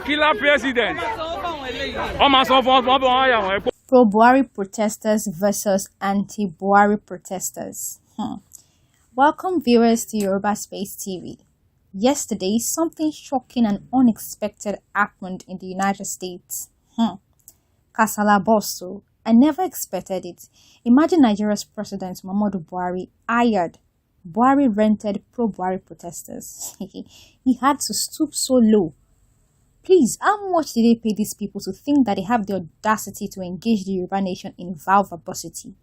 Killer president. Pro-Buhari protesters versus anti-Buhari protesters. Welcome viewers to Yoruba Space TV. Yesterday, something shocking and unexpected happened in the United States. Kasala Bosso. I never expected it. Imagine Nigeria's President Muhammadu Buhari hired Buhari-rented pro-Buhari protesters. He had to stoop so low. Please, how much did they pay these people to think that they have the audacity to engage the Yoruba nation in vile verbosity?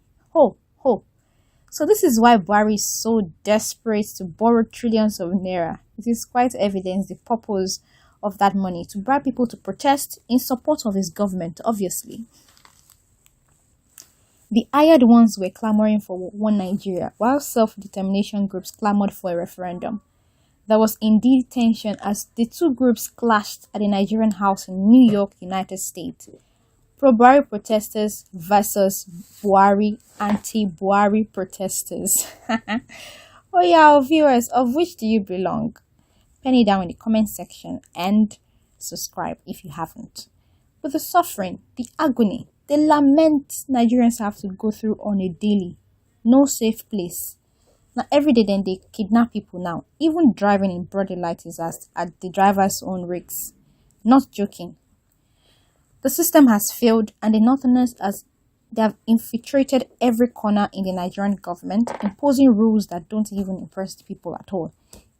So this is why Buhari is so desperate to borrow trillions of naira. It is quite evident the purpose of that money, to bribe people to protest in support of his government, obviously. The hired ones were clamoring for one Nigeria, while self-determination groups clamored for a referendum. There was indeed tension as the two groups clashed at the Nigerian house in New York, United States. Pro-Buhari protesters versus Buhari anti-Buhari protesters. Oh yeah, viewers, of which do you belong? Penny down in the comment section and subscribe if you haven't. With the suffering, the agony, the lament Nigerians have to go through on a daily, no safe place. Now every day then they kidnap people now. Even driving in broad daylight is at the driver's own risks. Not joking. The system has failed and the Northerners they have infiltrated every corner in the Nigerian government, imposing rules that don't even impress the people at all.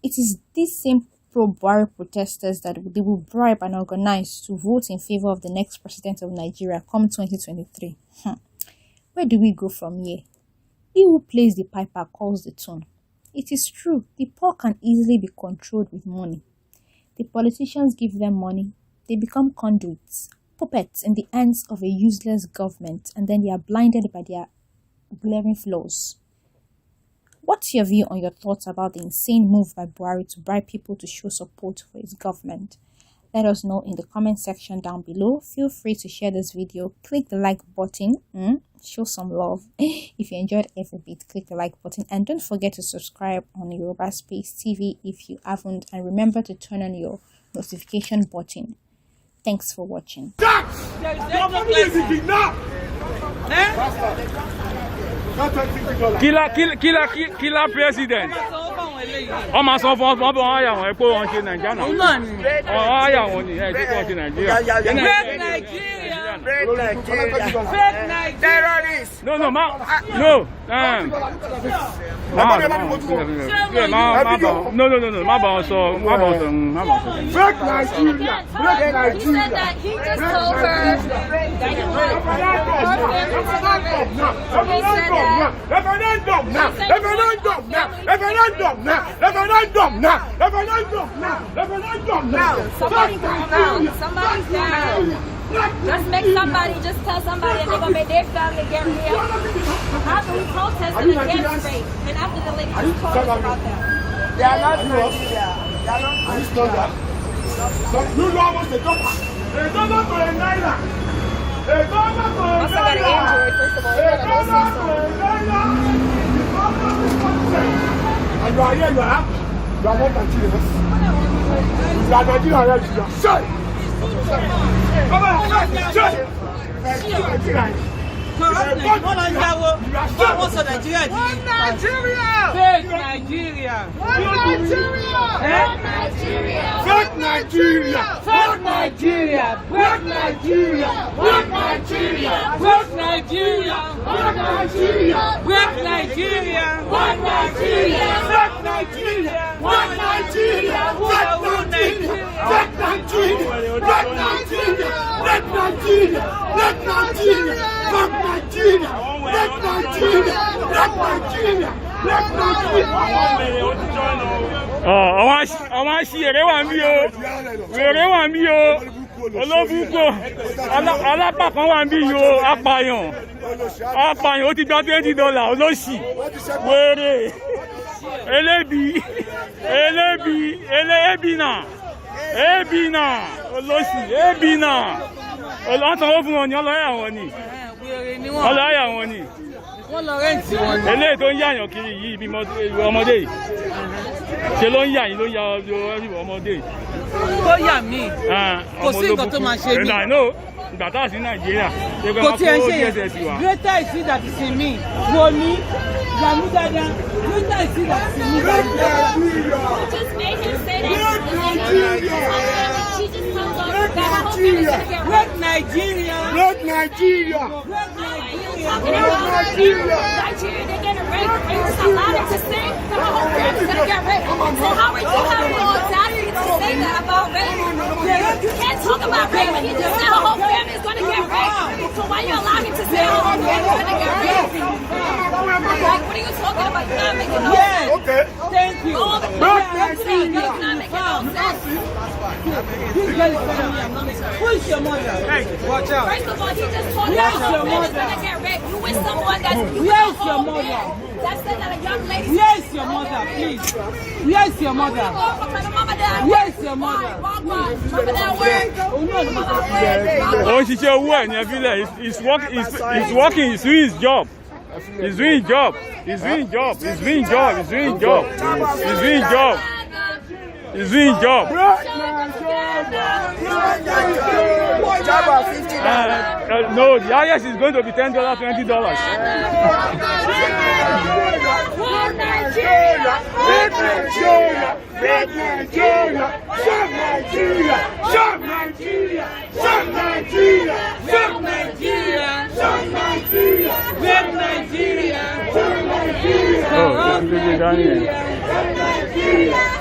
It is these same pro-Buhari protesters that they will bribe and organize to vote in favor of the next president of Nigeria come 2023. Where do we go from here? He who plays the piper calls the tune. It is true, the poor can easily be controlled with money. The politicians give them money, they become conduits, puppets in the hands of a useless government, and then they are blinded by their glaring flaws. What's your view on your thoughts about the insane move by Buhari to bribe people to show support for his government? Let us know in the comment section down below. Feel free to share this video. Click the like button. Show some love. If you enjoyed every bit, click the like button. And don't forget to subscribe on Yoruba Space TV if you haven't. And remember to turn on your notification button. Thanks for watching. Killer president. Break Nigeria. Terrorists. No. Break Nigeria. He said that he just told her that he wanted her family to Somebody's down. Just make somebody, just tell somebody and they're going to make their family get real. After we protested against rape, and after the lady just told us about that. They are not Nigeria. They are not Nigeria. You know how much they got? They got up to a naira. They got up to a naira. Must have got an injury, first of all. They got up to a naira. And you are here, you are happy. You are not Nigerians. You are Nigerians. You are shy. Come on, shy. Àwọn aṣèré wà ń bí o, wèrè wà ń bí o, olóbùkọ, alápàkan wà ń bí o, apààyàn ó ti gba $20 olóṣì, wèrè, ebi náà, olóṣì, ebi náà, ọlọ́tàn ó fún wọn ní ọlọ́yà wọn ni. Wọ́n lọ rẹ́ǹtì wọn ni. Eléyìí tó ń yàyàn kiri yìí bí ọmọdé yìí. Ṣé ló ń yà yín ló ń ya ọmọdé yìí? Tó yà mí. Kò sí nǹkan tó máa ṣe mí. Ìgbà tá a sí Nàìjíríà. Kò tí ẹ ṣe yẹn. Greater is he that is in me. Wo ni? Yàmí dáadáa. Greater is he that is in me. Just made him say that. She just told us that her whole family's gonna get Great Nigeria. Great Nigeria. Great Nigeria. Nigeria, they're getting raped. They just allowed it to say that her whole family's gonna get raped. So how would you have the audacity to say that about rape? You can't talk about rape when you just said her whole family's gonna get raped. So why you allow me to say her whole family's gonna get raped? Like, what are you talking about? You're not making no sense. Okay. Thank you. All the you're not making no sense. Who is your mother? Hey, watch out. First of all, he just told you her whole family's gonna get raped. You with someone that's Where's your mother? that said that a young lady. Where's your mother, please? Where's your mother? Where's your mother? Remember that word? Ó ń ṣiṣẹ́ owó ẹ̀ ní ẹbílẹ̀. He's working. He's doing his job. He's doing his job. He's doing his job. He's doing his job. He's doing his job. He's doing his job. He's doing his job. No, the highest is going to be $10, $20. One Nigeria! Red Nigeria! Red Nigeria! Shut Nigeria! Shut Nigeria! Shut Nigeria! Shut Nigeria! Shut Nigeria! Red Nigeria. Oh, this is down here.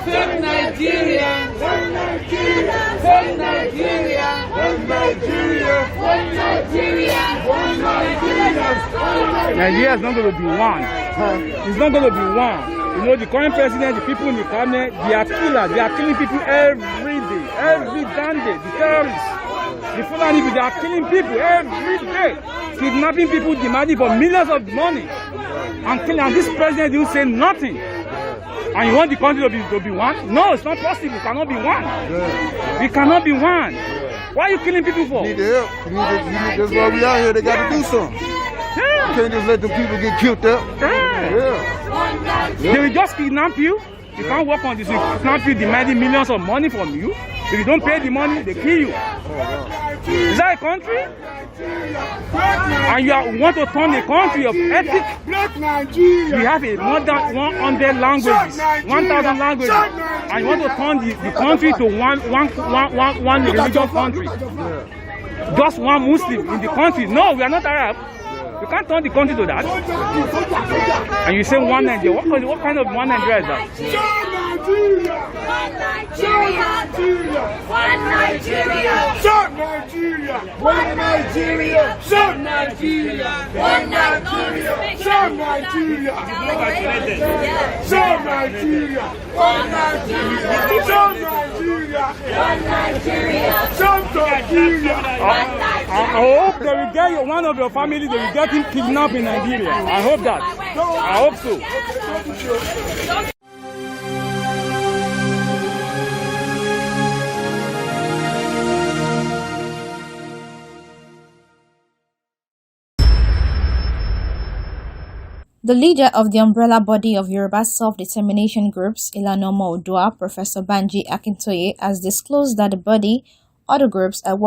Fake Nigeria. One Nigeria! Fake Nigeria. One Nigeria! One Nigeria! One Nigeria! Nigeria is not going to be one. It's not going to be one. You know, the current president, the people in the cabinet, they are killers. They are killing people every day, every damn day. The terrorists, the Fulani, they are killing people every day, kidnapping people, demanding for millions of money, and killing. And this president will say nothing. And you want the country to be one? No, it's not possible. It cannot be one. It cannot be one. Why are you killing people for? Need the help. That's why we out here. They got to do something. You can't just let the people get killed up. They will just kidnap you. You can't work on this. They kidnap you, demanding millions of money from you. If you don't pay the money, they kill you. Is that a country? And you want to turn a country of ethics? Black Nigeria! We have more than 100 languages, 1,000 languages, and you want to turn the country to one religious country. Just one Muslim in the country. No, we are not Arab. You can't turn the country to that. And you say one Nigeria. What kind of one Nigeria is that? One Nigeria! Shut Nigeria! One Nigeria! Shut Nigeria! One Nigeria! Shut Nigeria! Shut Nigeria! One Nigeria! Shut Nigeria! One Nigeria! Shut Nigeria! I hope they will get one of your family, they will get him kidnapped in Nigeria. I hope that. I hope so. The leader of the umbrella body of Yoruba self-determination groups, Ilanoma Odua, Professor Banji Akintoye, has disclosed that the body, other groups are